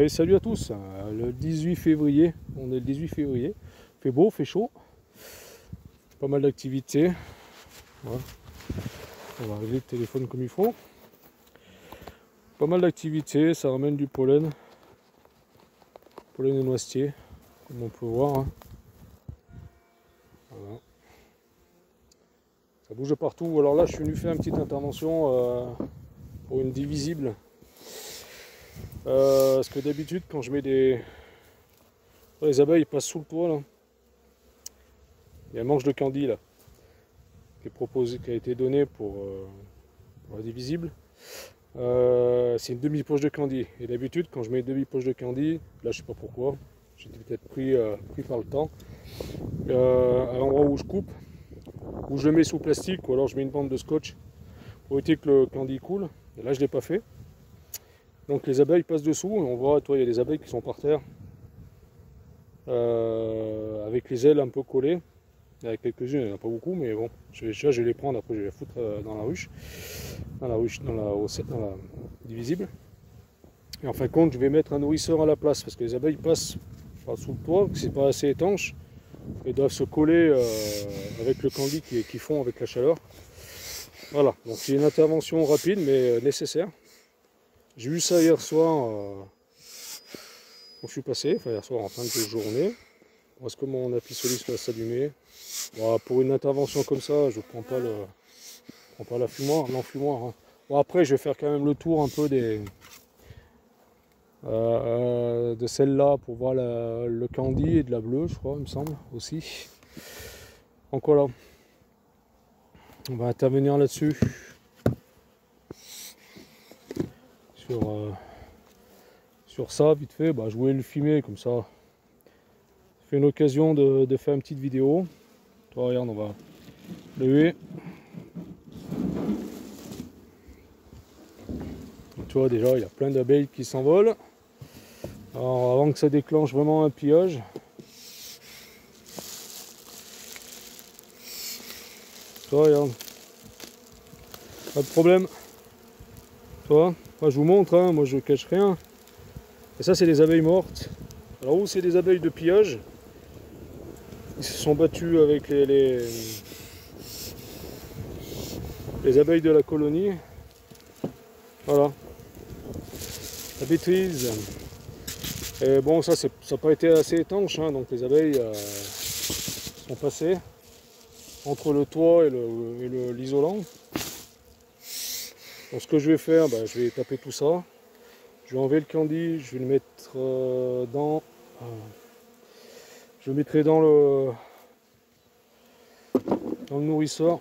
Et salut à tous, le 18 février, on est le 18 février, fait beau, fait chaud, pas mal d'activités, voilà. On va régler le téléphone comme il faut, pas mal d'activités, ça ramène du pollen et noisetier, comme on peut voir, hein. Voilà. Ça bouge de partout. Alors là je suis venu faire une petite intervention pour une divisible. Parce que d'habitude quand je mets les abeilles passent sous le toit là. Il y a un manche de candy là qui est proposé, qui a été donné pour la divisible. C'est une demi-poche de candy. Et d'habitude quand je mets une demi-poche de candy, là je sais pas pourquoi, j'étais peut-être pris par le temps, à l'endroit où je coupe, où je le mets sous plastique, ou alors je mets une bande de scotch pour éviter que le candy coule. Et là je l'ai pas fait. Donc les abeilles passent dessous, et on voit, toi, il y a des abeilles qui sont par terre, avec les ailes un peu collées. Il y en a quelques-unes, il n'y en a pas beaucoup, mais bon, je vais les prendre, après je vais les foutre dans la ruche, dans la divisible. Et en fin de compte, je vais mettre un nourrisseur à la place, parce que les abeilles passent sous le toit, que c'est pas assez étanche, et doivent se coller avec le candy qui fond avec la chaleur. Voilà, donc c'est une intervention rapide, mais nécessaire. J'ai vu ça hier soir, quand je suis passé, enfin hier soir en fin de journée. Est-ce que mon apisolis va s'allumer? Bon, pour une intervention comme ça, je ne prends pas l'enfumoir, hein. Bon, après, je vais faire quand même le tour un peu de celle-là pour voir le candy et de la bleue, je crois, il me semble, aussi. Donc voilà, on va intervenir là-dessus. Sur ça, vite fait, je voulais le filmer comme ça. C'est une occasion de faire une petite vidéo. Toi, regarde, on va lever. Tu vois, déjà, il y a plein d'abeilles qui s'envolent. Alors, avant que ça déclenche vraiment un pillage, toi, regarde, pas de problème. Toi, moi je vous montre, hein, moi je cache rien. Et ça, c'est des abeilles mortes. Alors, où c'est des abeilles de pillage, ils se sont battus avec les abeilles de la colonie. Voilà, la bêtise. Et bon, ça n'a pas été assez étanche, hein, donc les abeilles sont passées entre le toit et l'isolant. Donc ce que je vais faire, je vais taper tout ça. Je vais enlever le candy, je vais le mettre je le mettrai dans le nourrisseur.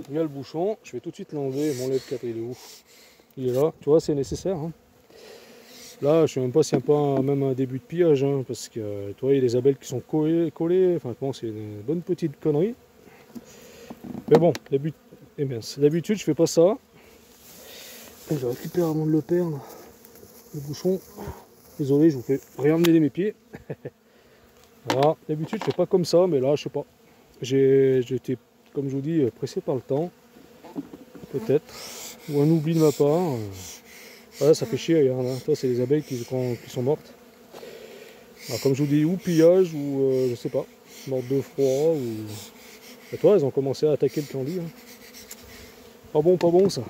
Il y a le bouchon, je vais tout de suite l'enlever. Mon lait de 4, il est où? Il est là, tu vois, c'est nécessaire, hein. Là, je ne sais même pas s'il n'y a pas même un début de pillage, hein, parce que tu vois, il y a des abeilles qui sont collées. Enfin, bon, c'est une bonne petite connerie. Mais bon, d'habitude, je fais pas ça. Et je récupère avant de le perdre le bouchon. Désolé, je vous fais réemmener mes pieds. Voilà, d'habitude, je fais pas comme ça, mais là, je sais pas. J'étais, comme je vous dis, pressé par le temps. Peut-être. Ou un oubli de ma part. Voilà, ça fait chier, regarde, hein. Toi, c'est les abeilles qui sont mortes. Alors, comme je vous dis, ou pillage, ou je sais pas, mortes de froid, ou... Et toi, elles ont commencé à attaquer le candy, hein. Pas bon ça.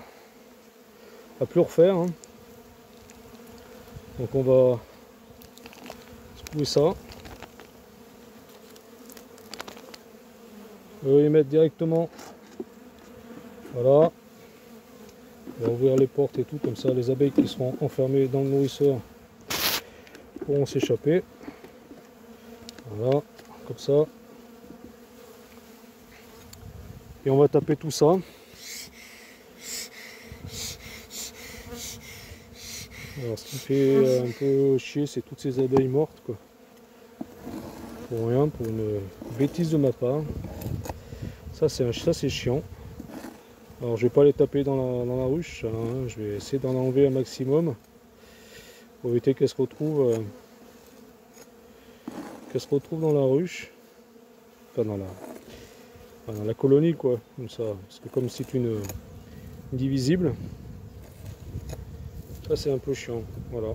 À plus refaire, hein. Donc on va secouer ça. On va les mettre directement. Voilà. On va ouvrir les portes et tout, comme ça les abeilles qui seront enfermées dans le nourrisseur pourront s'échapper. Voilà, comme ça. Et on va taper tout ça. Alors ce qui fait un peu chier, c'est toutes ces abeilles mortes, quoi. Pour rien, pour une bêtise de ma part. Ça c'est chiant. Alors je vais pas les taper dans la ruche, hein. Je vais essayer d'en enlever un maximum pour éviter qu'elles se retrouvent dans la ruche, enfin dans la colonie, quoi, comme ça. Parce que comme c'est une divisible, Ça c'est un peu chiant, voilà.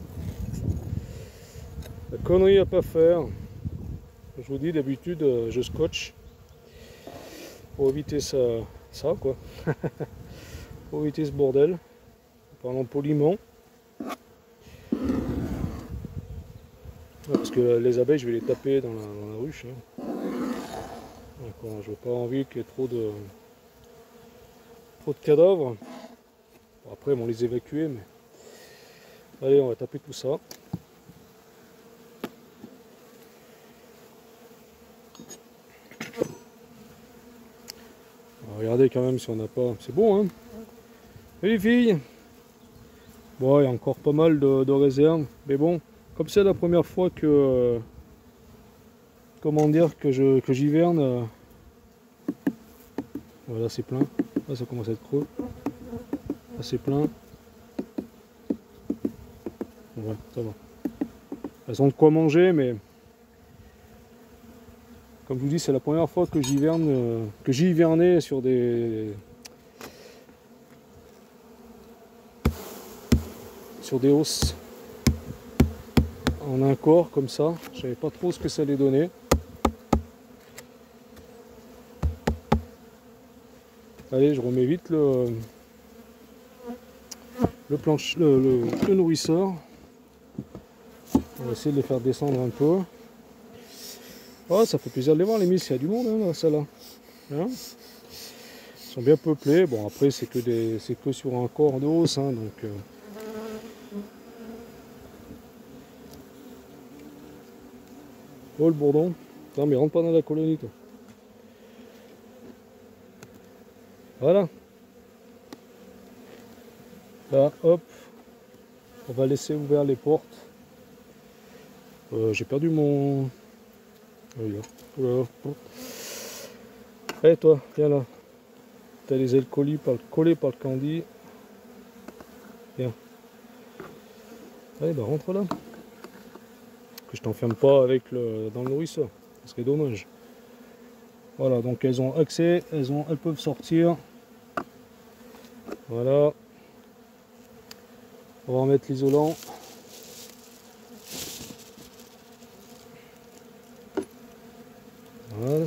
La connerie à pas faire. Je vous dis, d'habitude je scotche pour éviter ça quoi. Pour éviter ce bordel. Parlons poliment. Parce que les abeilles, je vais les taper dans la ruche. Hein. Donc, je n'ai pas envie qu'il y ait trop de cadavres. Bon, après, ils vont les évacuer, mais allez, on va taper tout ça. On va regarder quand même si on n'a pas. C'est bon, hein? Et les filles? Bon, il y a encore pas mal de réserves, mais bon, comme c'est la première fois que. Comment dire, que j'hiverne. Voilà, c'est plein. Là, ça commence à être creux. Là, c'est plein. Ouais, ça va. Elles ont de quoi manger, mais comme je vous dis, c'est la première fois que j'hiverne, que j'ai hiverné sur des hausses en un corps comme ça. Je savais pas trop ce que ça allait donner. Allez, je remets vite le nourrisseur. On va essayer de les faire descendre un peu. Oh, ça fait plaisir de les voir, les miss, il y a du monde hein, ça là. Hein, ils sont bien peuplés. Bon, après, c'est que sur un corps de hausse. Hein, donc, oh, le bourdon. Non, mais rentre pas dans la colonie, toi. Voilà. Là, hop. On va laisser ouvert les portes. J'ai perdu mon... Allez toi, viens là. T'as les ailes collées par le candy. Viens. Allez, bah rentre là. Que je t'enferme pas avec dans le nourrisseur. Ce serait dommage. Voilà, donc elles ont accès, elles peuvent sortir. Voilà. On va remettre l'isolant. Voilà.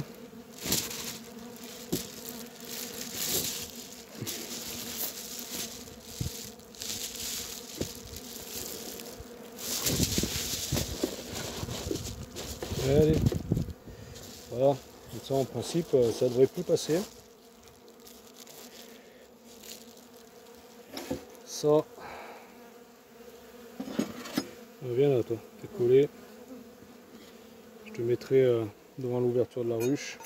Allez. Voilà. Donc ça en principe ça devrait plus passer. Ça. Viens là toi, t'es collé. Je te mettrai devant l'ouverture de la ruche.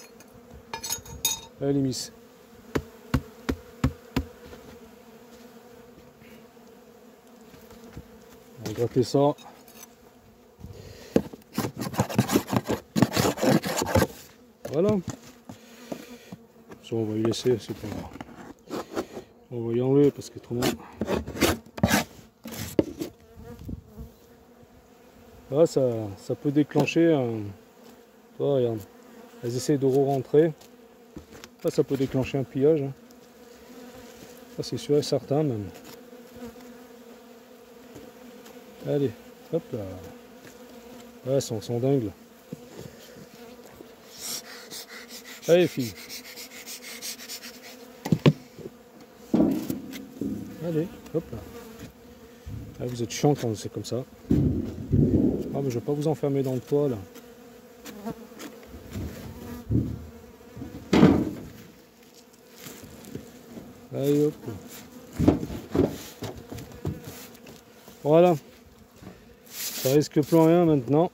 Allez miss. On va gratter ça. Voilà. Ça on va y laisser, c'est pas grave. On va y enlever parce qu'autrement. Là ça peut déclencher un. Toi, regarde. Elles essayent de re-rentrer. Là ça peut déclencher un pillage. Hein. Ça c'est sûr et certain même. Allez, hop là. Ouais, elles sont dingues. Allez filles. Allez, hop là. Ah, vous êtes chiant quand c'est comme ça. Ah mais je vais pas vous enfermer dans le toit là. Allez hop. Voilà. Ça risque plus rien maintenant.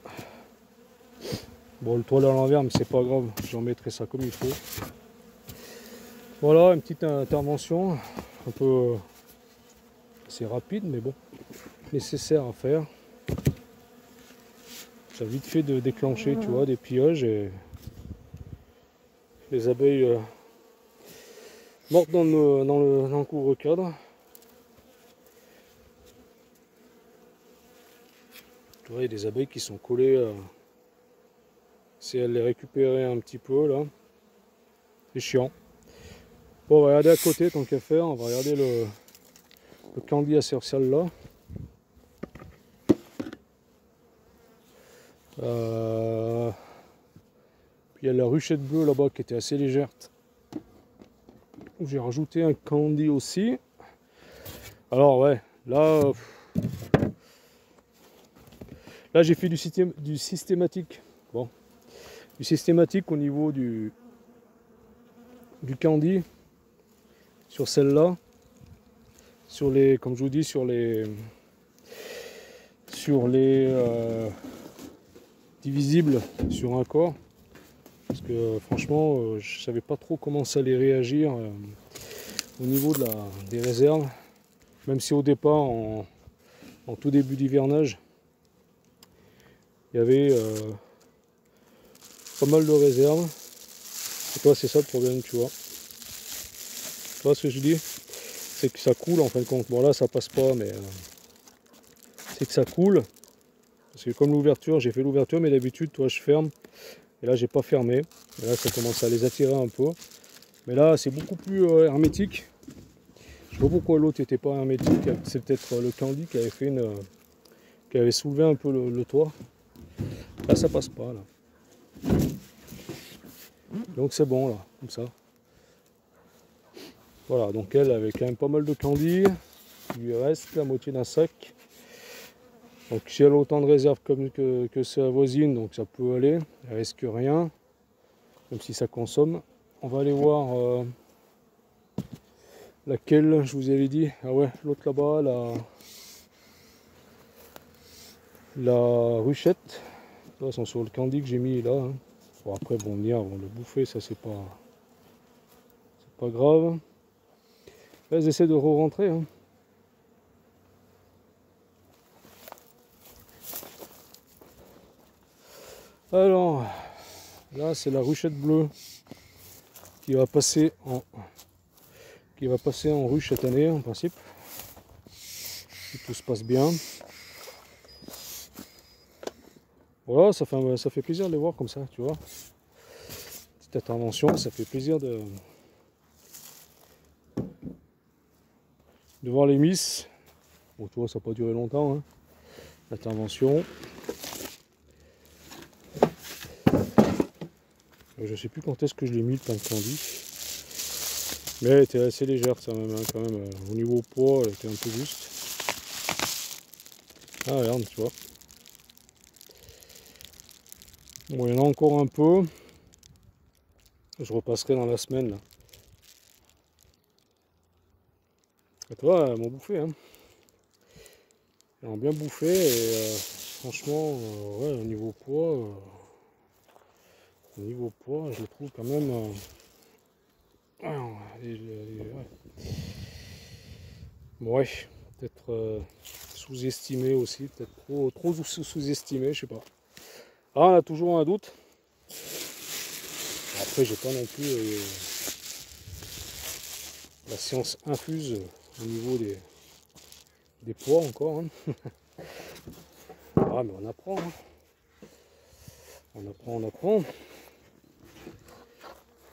Bon, le toit à l'envers, mais c'est pas grave, j'en mettrai ça comme il faut. Voilà, une petite intervention, un peu assez rapide, mais bon, nécessaire à faire. Ça a vite fait de déclencher, tu vois, des pillages et les abeilles mortes dans le couvre-cadre. Tu vois, il y a des abeilles qui sont collées. C'est à les récupérer un petit peu là. C'est chiant. Bon, on va regarder à côté tant qu'à faire. On va regarder le candy assertial là. Puis il y a la ruchette bleue là-bas qui était assez légère. J'ai rajouté un candy aussi. Alors ouais, là j'ai fait du systématique. Bon, du systématique au niveau du candy sur celle-là, sur les, comme je vous dis, sur les divisibles sur un corps, parce que franchement je savais pas trop comment ça allait réagir au niveau des réserves, même si au départ en tout début d'hivernage il y avait pas mal de réserves. Et toi, c'est ça le problème, tu vois. Tu vois ce que je dis? C'est que ça coule en fin de compte. Bon là ça passe pas, mais c'est que ça coule. Parce que comme l'ouverture, j'ai fait l'ouverture, mais d'habitude, toi, je ferme. Et là, j'ai pas fermé. Et là, ça commence à les attirer un peu. Mais là, c'est beaucoup plus hermétique. Je sais pas pourquoi l'autre n'était pas hermétique. C'est peut-être le candy qui avait fait qui avait soulevé un peu le toit. Là, ça passe pas, là. Donc c'est bon, là, comme ça. Voilà, donc elle avait quand même pas mal de candy. Il lui reste la moitié d'un sac. Donc si elle a autant de réserve comme que sa voisine, donc ça peut aller. Elle risque rien, même si ça consomme. On va aller voir laquelle je vous avais dit. Ah ouais, l'autre là-bas, la ruchette. Là, sont sur le candy que j'ai mis là. Hein. Bon, après, bon, venir, vont le bouffer, ça c'est pas grave. Là, elles essaient de re-rentrer. Hein. Alors, là, c'est la ruchette bleue qui va passer en ruche cette année, en principe. Si tout se passe bien. Voilà, ça fait plaisir de les voir comme ça, tu vois. Petite intervention, ça fait plaisir de voir les miss. Bon, tu vois, ça n'a pas duré longtemps. Hein. L'intervention. Je sais plus quand est-ce que je l'ai mis le pain de candy. Mais elle était assez légère ça même, hein, quand même. Au niveau poids, elle était un peu juste. Ah regarde, tu vois. Bon, il y en a encore un peu. Je repasserai dans la semaine là. Et toi, elles m'ont bouffé. Hein. Elles ont bien bouffé et franchement, ouais, au niveau poids, je le trouve quand même. Ouais, peut-être sous-estimé aussi, peut-être trop sous-estimé, je sais pas. Ah, on a toujours un doute. Après, j'ai pas non plus la science infuse au niveau des poids encore. Hein. Ah, mais on apprend. Hein. On apprend.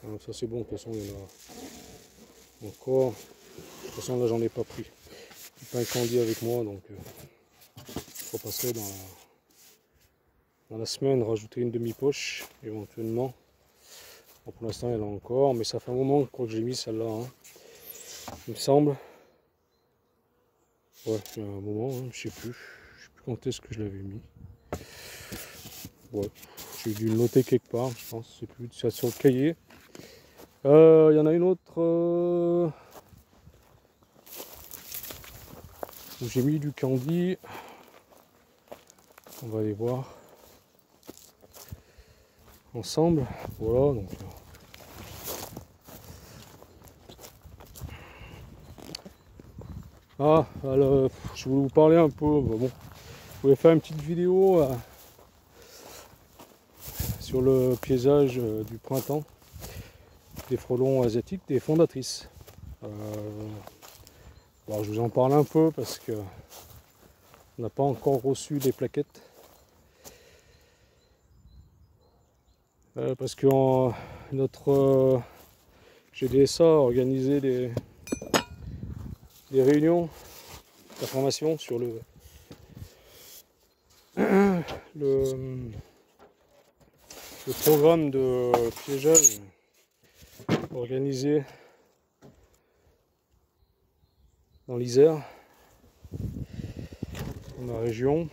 Alors, ça c'est bon, de toute façon, il y en a encore. De toute façon, là, j'en ai pas pris. Pas un candy avec moi, donc je repasserai dans la semaine, rajouter une demi-poche, éventuellement. Bon, pour l'instant, il y en a encore, mais ça fait un moment que j'ai mis celle-là. Hein. Il me semble. Ouais, il y a un moment, hein, je sais plus quand est-ce que je l'avais mis. Ouais, j'ai dû le noter quelque part, je pense, c'est plus sur le cahier. Il y en a une autre où j'ai mis du candy. On va aller voir ensemble. Voilà, donc. Ah, alors, je voulais vous parler un peu. Bon, je voulais faire une petite vidéo sur le piégeage du printemps des frelons asiatiques, des fondatrices. Bon, je vous en parle un peu parce que on n'a pas encore reçu les plaquettes. Parce que notre GDSA a organisé des réunions d'information sur le le programme de piégeage organisé dans l'Isère, dans ma région.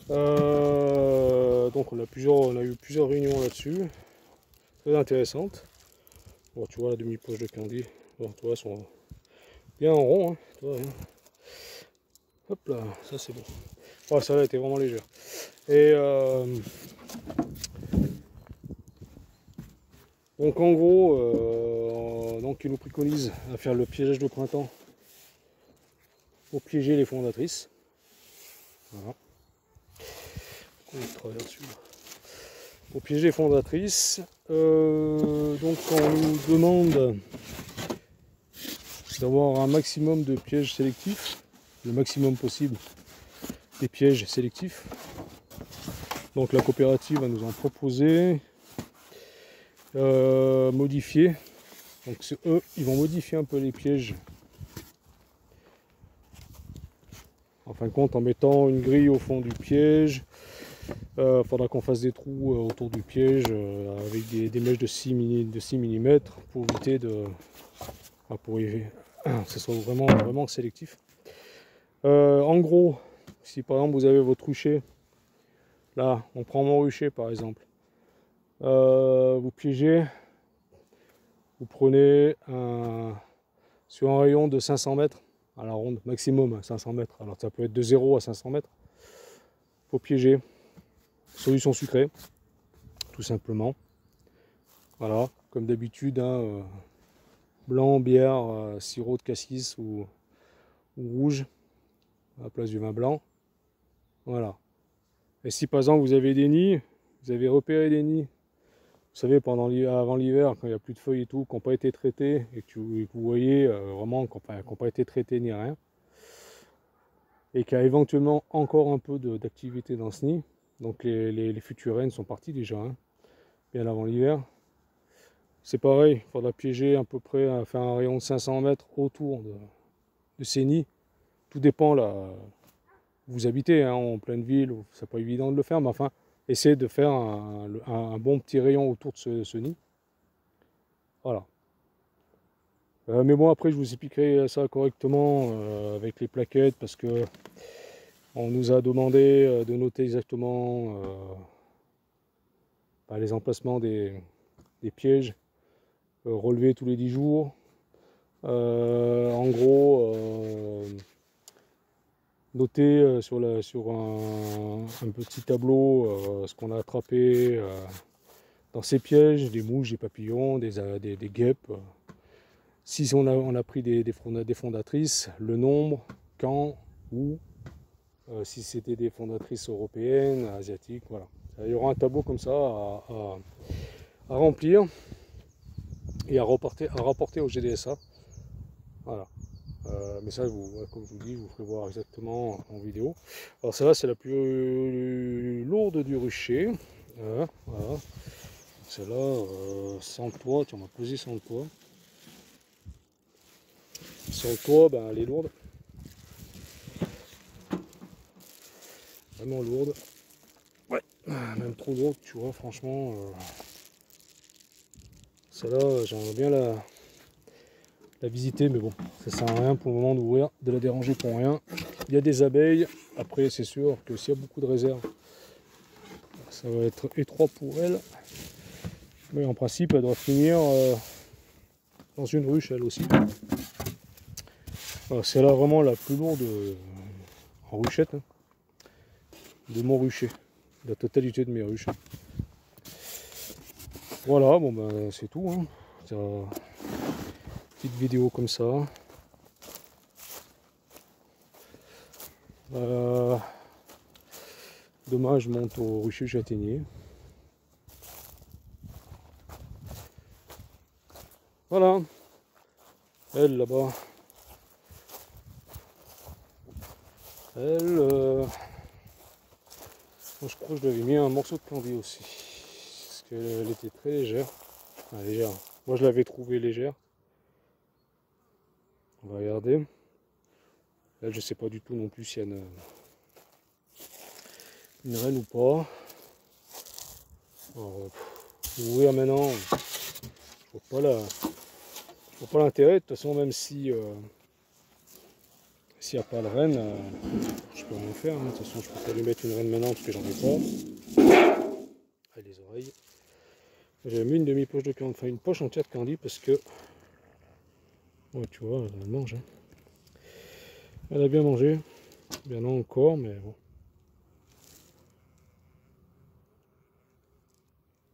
Donc on a eu plusieurs réunions là-dessus, très intéressantes. Bon, tu vois la demi-poche de candy, bon, tu vois, elles sont bien en rond, hein, tu vois, hein. Hop là, ça c'est bon. Oh, ça là était vraiment légère. Et donc en gros, donc ils nous préconisent à faire le piégeage de printemps pour piéger les fondatrices. Voilà. Pour piéger les fondatrices. Donc on nous demande d'avoir un maximum de pièges sélectifs, le maximum possible des pièges sélectifs. Donc la coopérative va nous en proposer, modifier. Donc c'est eux, ils vont modifier un peu les pièges. En fin de compte, en mettant une grille au fond du piège, faudra qu'on fasse des trous autour du piège avec des mèches de 6 mm pour éviter de, pour que ce soit vraiment sélectif. En gros, si par exemple vous avez votre rucher, là on prend mon rucher par exemple, vous piégez, vous prenez sur un rayon de 500 mètres à la ronde, maximum 500 mètres, alors ça peut être de 0 à 500 mètres, faut piéger, solution sucrée, tout simplement, voilà, comme d'habitude, hein, blanc, bière, sirop de cassis ou rouge, à la place du vin blanc, voilà. Et si par exemple vous avez des nids, vous avez repéré des nids, vous savez, avant l'hiver, quand il n'y a plus de feuilles et tout, qui n'ont pas été traités, et que vous voyez vraiment qui n'ont pas été traités ni rien, et qu'il y a éventuellement encore un peu d'activité dans ce nid, donc les futures reines sont parties déjà, hein, bien avant l'hiver. C'est pareil, il faudra piéger à peu près, faire un rayon de 500 mètres autour de ces nids. Tout dépend là où vous habitez, hein, en pleine ville, c'est pas évident de le faire, mais enfin, essayez de faire un bon petit rayon autour de ce nid. Voilà. Mais bon, après je vous expliquerai ça correctement avec les plaquettes, parce que on nous a demandé de noter exactement les emplacements des pièges, relevés tous les 10 jours. En gros, noter sur un petit tableau ce qu'on a attrapé dans ces pièges, des mouches, des papillons, des guêpes. Si on a pris des fondatrices, le nombre, quand, où, si c'était des fondatrices européennes, asiatiques, voilà. Il y aura un tableau comme ça à remplir et à rapporter au GDSA. Voilà. Mais ça, comme je vous dis, je vous ferai voir exactement en vidéo. Alors celle-là, c'est la plus lourde du rucher. Voilà. Celle-là, sans le poids, on m'a pesé sans le poids. Sans le poids, ben, elle est lourde. Vraiment lourde. Ouais, même trop lourde, tu vois, franchement. Celle-là, j'aimerais bien la visiter, mais bon, ça sert à rien pour le moment d'ouvrir, de la déranger pour rien. Il y a des abeilles, après c'est sûr que s'il y a beaucoup de réserves, ça va être étroit pour elle. Mais en principe, elle doit finir dans une ruche, elle aussi. C'est là vraiment la plus lourde en ruchette, hein, de mon rucher, la totalité de mes ruches. Voilà, bon ben c'est tout, hein. Petite vidéo comme ça. Demain je monte au rucher châtaignier. Voilà. Elle là-bas. Elle. Je crois que je lui avais mis un morceau de candy aussi. Parce qu'elle était très légère. Enfin, légère. Moi je l'avais trouvée légère. On va regarder. Là je sais pas du tout non plus s'il y a une reine ou pas. Alors, ouvrir maintenant, je vois pas l'intérêt. De toute façon, même si s'il n'y a pas de reine, je peux rien faire. Hein. De toute façon, je peux pas lui mettre une reine maintenant parce que j'en ai pas. Ah, les oreilles. J'ai mis une demi-poche de candy, enfin une poche entière de candy parce que, ouais, tu vois, elle mange. Hein. Elle a bien mangé, bien non encore, mais bon.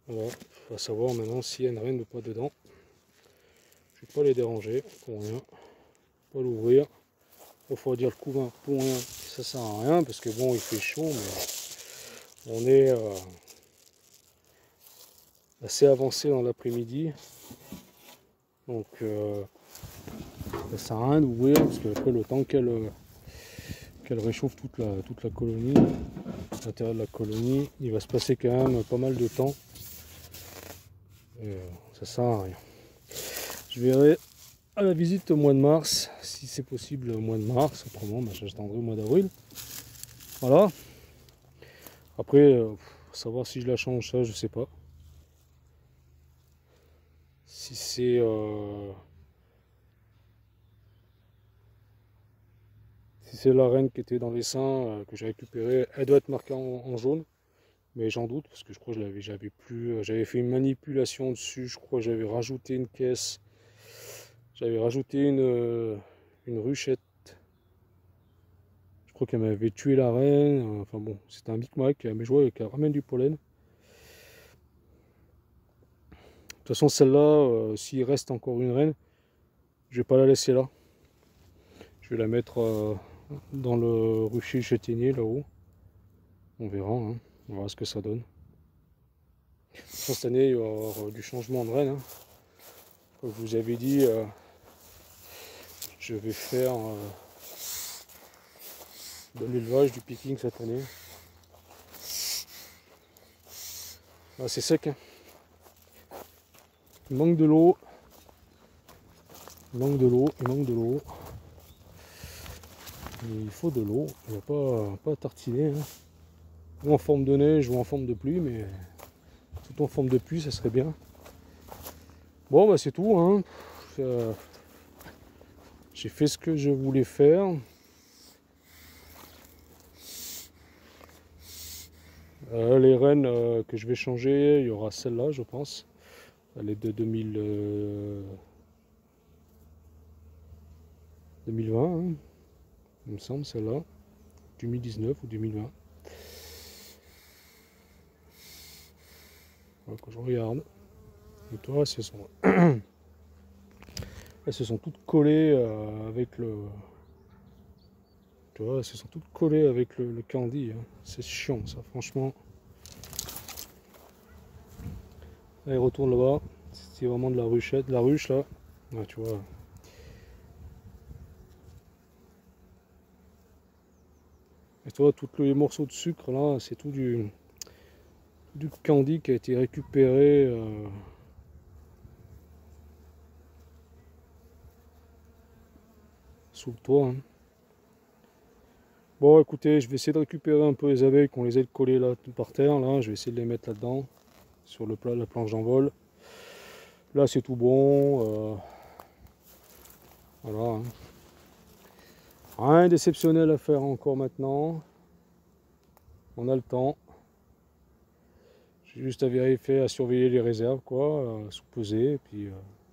Voilà, il va savoir maintenant s'il y a une reine ou pas dedans. Je vais pas les déranger pour rien, pas l'ouvrir. Il faut dire le couvain pour rien, ça sert à rien parce que bon, il fait chaud, mais on est assez avancé dans l'après-midi, donc ça sert à rien d'ouvrir parce que après le temps qu'elle réchauffe toute la colonie, l'intérieur de la colonie, il va se passer quand même pas mal de temps. Et, ça sert à rien. Je verrai à la visite au mois de mars, si c'est possible au mois de mars, autrement j'attendrai au mois d'avril. Voilà. Après, savoir si je la change, ça je sais pas. Si c'est la reine qui était dans les seins que j'ai récupérée, elle doit être marquée en jaune. Mais j'en doute parce que je crois que j'avais fait une manipulation dessus, je crois que j'avais rajouté une caisse, j'avais rajouté une ruchette. Je crois qu'elle m'avait tué la reine, enfin bon, c'était un micmac, mais je vois qu'elle ramène du pollen. De toute façon, celle-là, s'il reste encore une reine, je vais pas la laisser là. Je vais la mettre dans le rucher châtaignier là-haut. On verra, hein. On verra ce que ça donne. Cette année, il va y avoir du changement de reine. Hein. Comme je vous avais dit, je vais faire de l'élevage, du picking cette année. Ah, c'est sec. Hein. Il manque de l'eau. Il manque de l'eau. Il manque de l'eau. Il faut de l'eau. Il n'y a pas à tartiner. Hein. Ou en forme de neige ou en forme de pluie, mais tout en forme de pluie, ça serait bien. Bon, bah c'est tout. Hein. J'ai fait ce que je voulais faire. Les rennes que je vais changer, il y aura celle-là, je pense. Elle est de 2020, hein, il me semble, celle-là. 2019 ou 2020. Voilà, quand je regarde. Et toi, elles se sont toutes collées avec le... Tu vois, elles se sont toutes collées avec le candy. Hein. C'est chiant, ça, franchement. Allez, retourne là-bas. C'est vraiment de la ruchette, de la ruche, là. Ouais, tu vois. Et toi, tous les morceaux de sucre, là, c'est tout du candy qui a été récupéré sous le toit. Hein. Bon, écoutez, je vais essayer de récupérer un peu les abeilles qu'on les ait collées là par terre. Là, je vais essayer de les mettre là-dedans, sur la planche d'envol. Là, c'est tout bon. Voilà. Hein. Rien d'exceptionnel à faire encore maintenant. On a le temps. J'ai juste à vérifier, à surveiller les réserves, quoi, sous-peser, et puis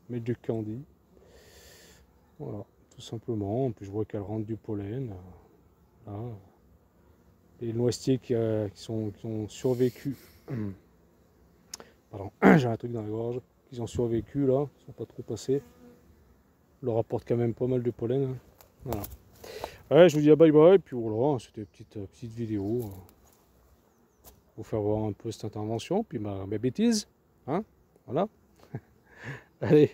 mettre du candy. Voilà, tout simplement. Puis je vois qu'elle rentre du pollen. Là. Les noisetiers qui ont survécu. Pardon, j'ai un truc dans la gorge. Ils ont survécu là, ils sont pas trop passés. Leur apporte quand même pas mal de pollen. Hein. Voilà. Ouais, je vous dis à bye bye, puis voilà, c'était une petite vidéo pour faire voir un peu cette intervention, puis ma bêtise. Hein, voilà. Allez,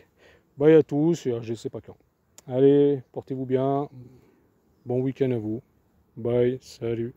bye à tous, et je sais pas quand. Allez, portez-vous bien. Bon week-end à vous. Bye, salut.